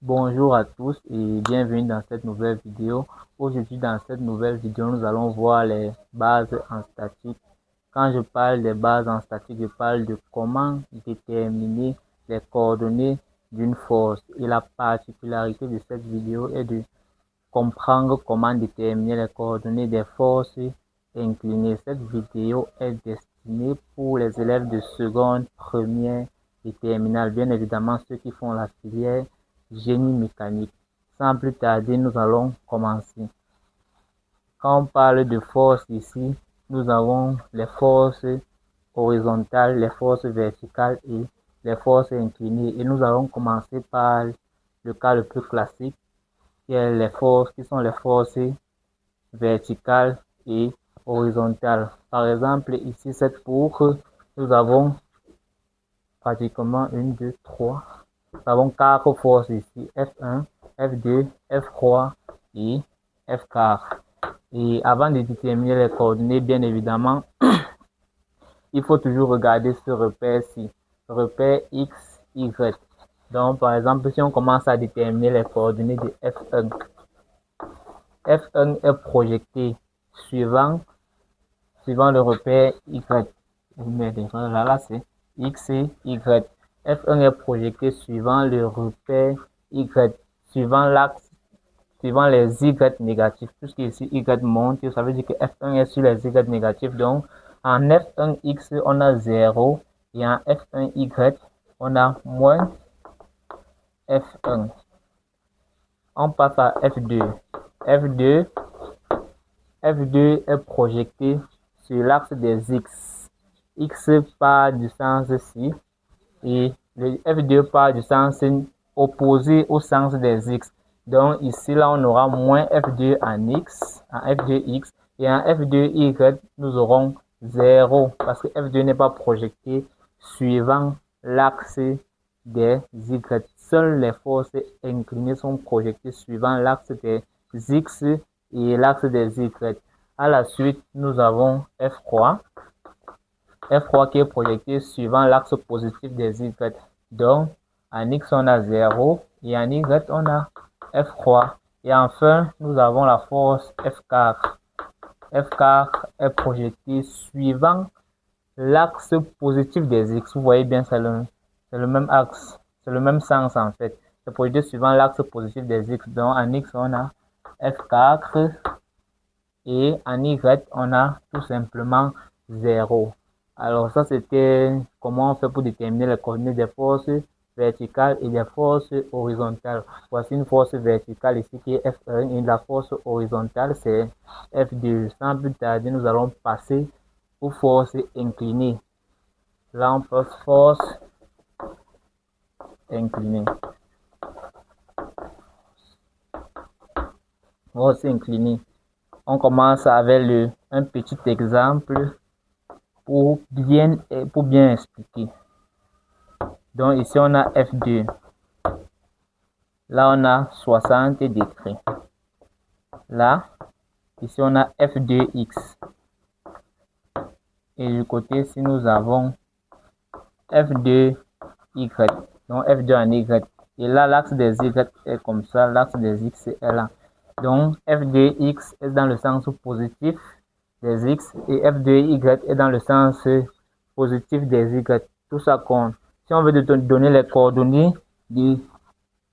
Bonjour à tous et bienvenue dans cette nouvelle vidéo. Aujourd'hui, dans cette nouvelle vidéo, nous allons voir les bases en statique. Quand je parle des bases en statique, je parle de comment déterminer les coordonnées d'une force. Et la particularité de cette vidéo est de comprendre comment déterminer les coordonnées des forces inclinées. Cette vidéo est destinée pour les élèves de seconde, première et terminale. Bien évidemment, ceux qui font la filière génie mécanique. Sans plus tarder, nous allons commencer. Quand on parle de force ici, nous avons les forces horizontales, les forces verticales et les forces inclinées. Et nous allons commencer par le cas le plus classique, qui sont les forces verticales et horizontales. Par exemple, ici, cette boucle, nous avons pratiquement 1, 2, 3. Nous avons 4 forces ici, F1, F2, F3 et F4. Et avant de déterminer les coordonnées, bien évidemment, il faut toujours regarder ce repère-ci, repère X, Y. Donc, par exemple, si on commence à déterminer les coordonnées de F1, F1 est projeté suivant le repère Y. Là, c'est X et Y. F1 est projeté suivant le repère Y, suivant l'axe, suivant les Y négatifs. Puisque ici Y monte, ça veut dire que F1 est sur les Y négatifs. Donc, en F1X, on a 0 et en F1Y, on a moins F1. On passe à F2. F2 est projeté sur l'axe des X. X part du sens ci et le F2 part du sens opposé au sens des X. Donc ici, là, on aura moins F2 en X, en F2X, et en F2Y, nous aurons 0 parce que F2 n'est pas projeté suivant l'axe des Y. Seules les forces inclinées sont projetées suivant l'axe des X et l'axe des Y. À la suite, nous avons F3. F3 qui est projeté suivant l'axe positif des Y. Donc, en X, on a 0 et en Y, on a F3. Et enfin, nous avons la force F4. F4 est projeté suivant l'axe positif des X. Vous voyez bien, c'est le même axe. C'est le même sens en fait. C'est projeté suivant l'axe positif des X. Donc, en X, on a F4. Et en Y, on a tout simplement 0. Alors ça, c'était comment on fait pour déterminer les coordonnées des forces verticales et des forces horizontales. Voici une force verticale ici qui est F1 et la force horizontale c'est F2. Sans plus tarder, nous allons passer aux forces inclinées. Là, on passe force inclinée. Force inclinée. On commence avec un petit exemple pour bien expliquer. Donc ici on a F2. Là on a 60 degrés. Là, ici on a F2X. Et du côté ici nous avons F2Y. Donc F2 en Y. Et là l'axe des Y est comme ça. L'axe des X est là. Donc F2X est dans le sens positif des X et F2Y est dans le sens positif des Y. Tout ça compte. Si on veut donner les coordonnées de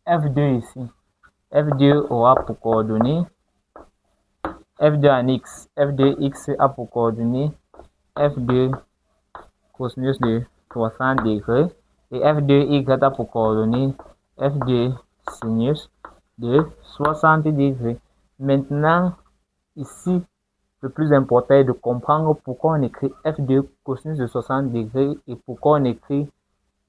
F2 ici, F2 aura pour coordonnées F2 en X, F2X a pour coordonnées F2 cosinus de 60 degrés et F2Y a pour coordonnées F2 sinus de 60 degrés. Maintenant, ici, le plus important est de comprendre pourquoi on écrit F2 cosinus de 60 degrés et pourquoi on écrit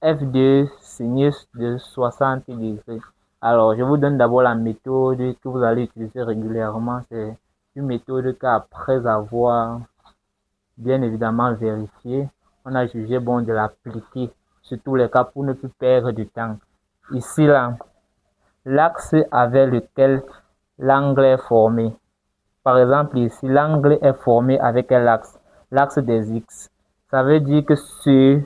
F2 sinus de 60 degrés. Alors, je vous donne d'abord la méthode que vous allez utiliser régulièrement. C'est une méthode qu'après avoir bien évidemment vérifié, on a jugé bon de l'appliquer sur tous les cas pour ne plus perdre du temps. Ici, là, l'axe avec lequel l'angle est formé. Par exemple, ici, l'angle est formé avec l'axe des X. Ça veut dire que sur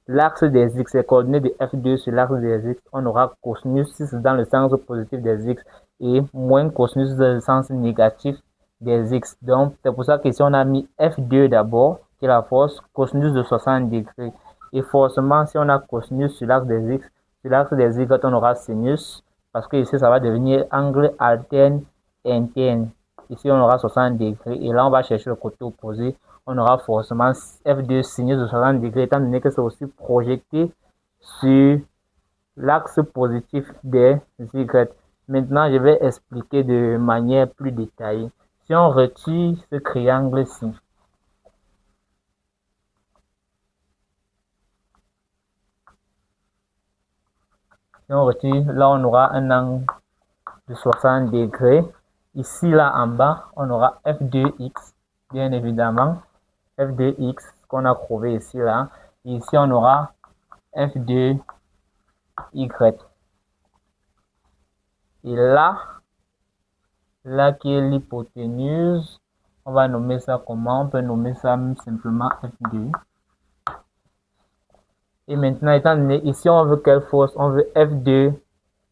l'axe des x, les coordonnées de F2 sur l'axe des x, on aura cosinus 6 dans le sens positif des x et moins cosinus dans le sens négatif des x. Donc, c'est pour ça que si on a mis F2 d'abord, qui est la force, cosinus de 60 degrés. Et forcément, si on a cosinus sur l'axe des x, sur l'axe des y, on aura sinus, parce que ici, ça va devenir angle alterne interne. Ici, on aura 60 degrés. Et là, on va chercher le côté opposé. On aura forcément F2 sinus de 60 degrés, étant donné que c'est aussi projeté sur l'axe positif des Y. Maintenant, je vais expliquer de manière plus détaillée. Si on retire ce triangle-ci, là, on aura un angle de 60 degrés. Ici, là, en bas, on aura F2X, bien évidemment. F2X, qu'on a trouvé ici, là. Et ici, on aura F2Y. Et là qui est l'hypoténuse, on va nommer ça comment? On peut nommer ça simplement F2. Et maintenant, étant donné, ici, on veut quelle force? On veut F2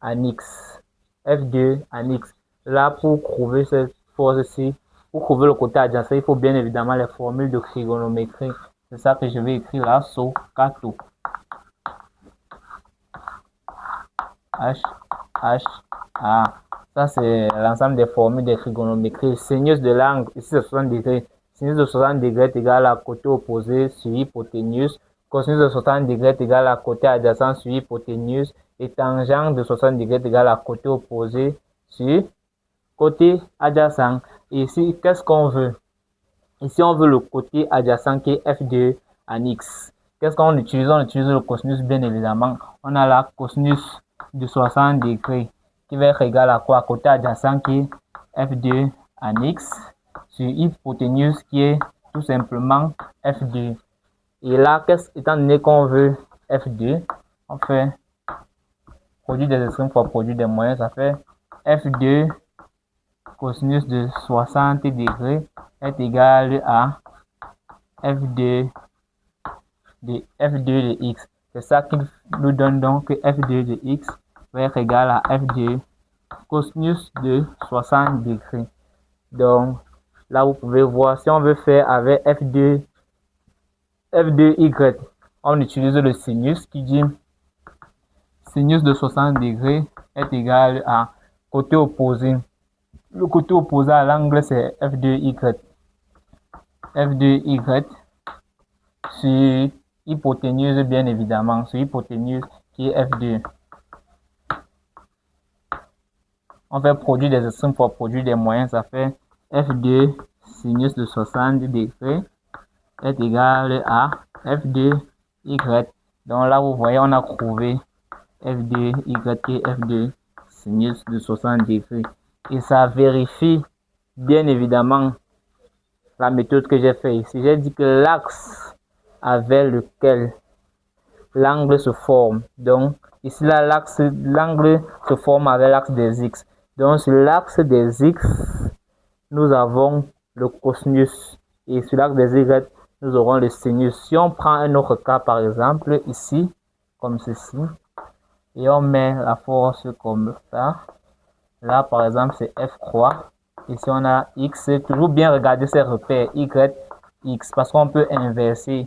en X. F2 en X. Là, pour trouver cette force-ci, pour trouver le côté adjacent, il faut bien évidemment les formules de trigonométrie. C'est ça que je vais écrire là, sur Kato. H, A. Ça, c'est l'ensemble des formules de trigonométrie. Sinus de l'angle, ici, c'est 60 degrés. Sinus de 60 degrés est égal à côté opposé sur hypoténuse. Cosinus de 60 degrés est égal à côté adjacent sur hypoténuse. Et tangente de 60 degrés est égal à côté opposé sur côté adjacent. Et ici, qu'est-ce qu'on veut? Ici, on veut le côté adjacent qui est F2 en X. Qu'est-ce qu'on utilise? On utilise le cosinus, bien évidemment. On a la cosinus de 60 degrés qui va être égal à quoi? Côté adjacent qui est F2 en X sur hypoténuse qui est tout simplement F2. Et là, étant donné qu'on veut F2, on fait produit des extrêmes fois produit des moyens, ça fait F2 cosinus de 60 degrés est égal à F2 de X. C'est ça qui nous donne donc que F2 de X va être égal à F2 cosinus de 60 degrés. Donc, là, vous pouvez voir, si on veut faire avec F2Y, on utilise le sinus qui dit sinus de 60 degrés est égal à côté opposé. Le côté opposé à l'angle, c'est F2Y. F2Y sur hypoténuse, bien évidemment, sur hypoténuse qui est F2. On fait produit des extrêmes fois produit des moyens, ça fait F2 sinus de 60 degrés est égal à F2Y. Donc là, vous voyez, on a trouvé F2Y qui est F2 sinus de 60 degrés. Et ça vérifie, bien évidemment, la méthode que j'ai fait ici. J'ai dit que l'axe avec lequel l'angle se forme. Donc, ici, là, l'angle se forme avec l'axe des X. Donc, sur l'axe des X, nous avons le cosinus. Et sur l'axe des Y, nous aurons le sinus. Si on prend un autre cas, par exemple, ici, comme ceci, et on met la force comme ça, là, par exemple, c'est F3. Ici, on a X. Toujours bien regarder ces repères Y, X, parce qu'on peut inverser.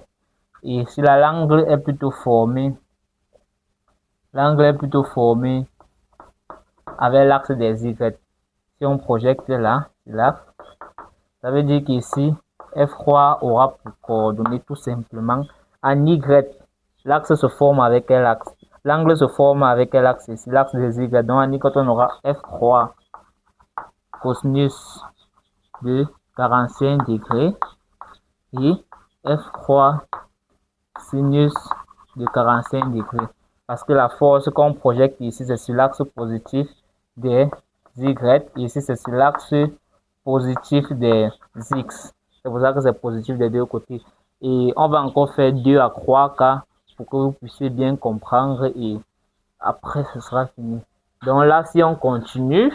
Et si l'angle est plutôt formé, avec l'axe des Y. Si on projette là, ça veut dire qu'ici, F3 aura pour coordonner tout simplement en Y. L'axe se forme avec quel axe? L'angle se forme avec quel axe ici? L'axe des Y. Donc, en Y, quand on aura F3 cosinus de 45 degrés et F3 sinus de 45 degrés. Parce que la force qu'on projette ici, c'est sur l'axe positif des Y. Ici, c'est sur l'axe positif des X. C'est pour ça que c'est positif des deux côtés. Et on va encore faire 2 à 3 cas pour que vous puissiez bien comprendre. Et après, ce sera fini. Donc là, si on continue,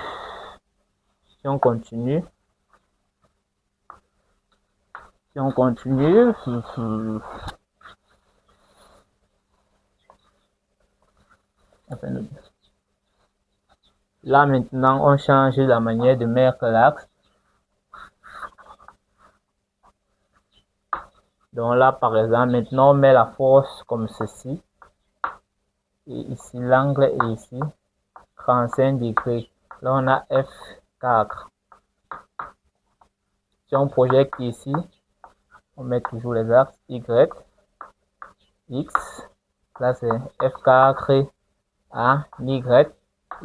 Là, maintenant, on change la manière de mettre l'axe. Donc là, par exemple, maintenant, on met la force comme ceci. Et ici, l'angle est ici, 35 degrés. Là, on a F4. Si on projette ici, on met toujours les axes Y, X. Là, c'est F4 en Y.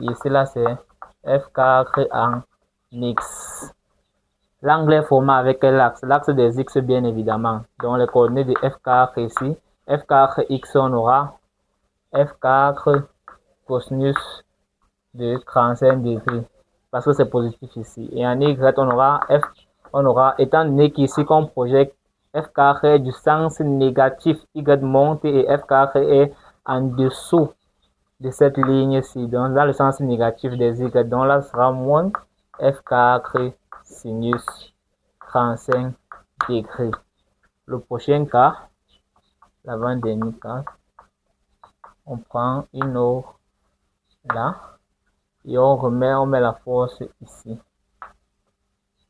Et ici, là, c'est F4 en X. L'angle est formé avec l'axe des X, bien évidemment. Donc, les coordonnées de F4 ici. F4 X, on aura F4 cosinus de 35 degrés. Parce que c'est positif ici. Et en Y, on aura, étant donné qu'ici, qu'on projette F4 est du sens négatif, Y monte et F4 est en dessous de cette ligne-ci. Donc, dans le sens négatif des Y. Donc, là, ce sera moins F4 sinus 35 degrés. Le prochain cas, l'avant-dernier cas, on prend une autre là et on met la force ici.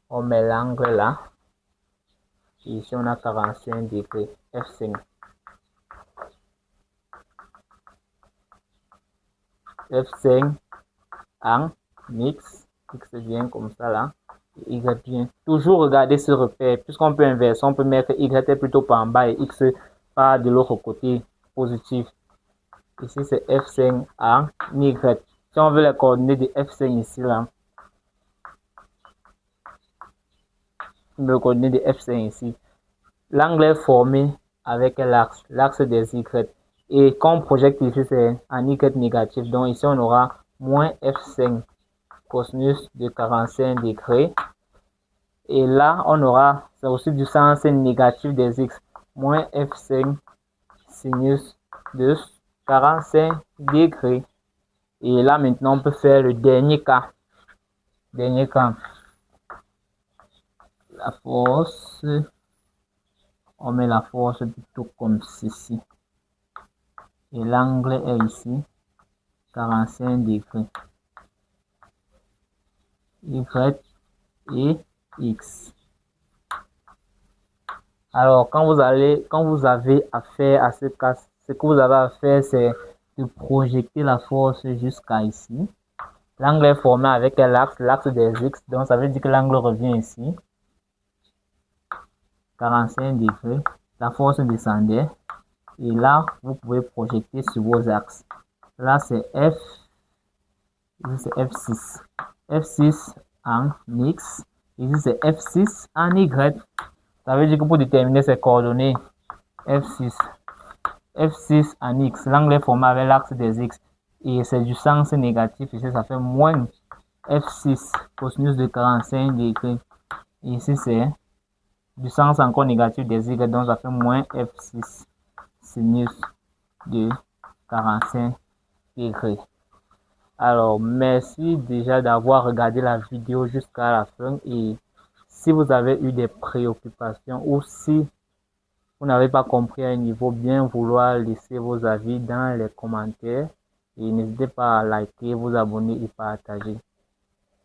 On met l'angle là. Et ici, on a 45 degrés, F5. F5 en X, X vient comme ça là. Y vient. Toujours regarder ce repère. Puisqu'on peut inverser, on peut mettre Y plutôt par en bas et X par de l'autre côté, positif. Ici, c'est F5 en Y. Si on veut les coordonnées de F5 ici, là, les coordonnées de F5 ici, l'angle est formé avec l'axe des Y. Et quand on projette ici, c'est en Y négatif. Donc ici, on aura moins F5 cosinus de 45 degrés. Et là, on aura, c'est aussi du sens négatif des X, moins F5 sinus de 45 degrés. Et là, maintenant, on peut faire le dernier cas. Dernier cas. La force, on met la force plutôt comme ceci. Et l'angle est ici, 45 degrés. Y et X. Alors, quand vous avez affaire à ce cas, ce que vous avez à faire, c'est de projeter la force jusqu'à ici. L'angle est formé avec l'axe des X, donc ça veut dire que l'angle revient ici. 45 degrés. La force descendait. Et là, vous pouvez projeter sur vos axes. Là, c'est F. Ici, c'est F6. F6 en X. Ici, c'est F6 en Y. Ça veut dire que pour déterminer ces coordonnées, F6 en X, l'angle est formé avec l'axe des X. Et c'est du sens négatif. Ici, ça fait moins F6 cosinus de 45 degrés. Et ici, c'est du sens encore négatif des Y. Donc, ça fait moins F6 sinus de 45 degrés. Alors, merci déjà d'avoir regardé la vidéo jusqu'à la fin. Et si vous avez eu des préoccupations ou si vous n'avez pas compris à un niveau, bien vouloir laisser vos avis dans les commentaires. Et n'hésitez pas à liker, vous abonner et partager.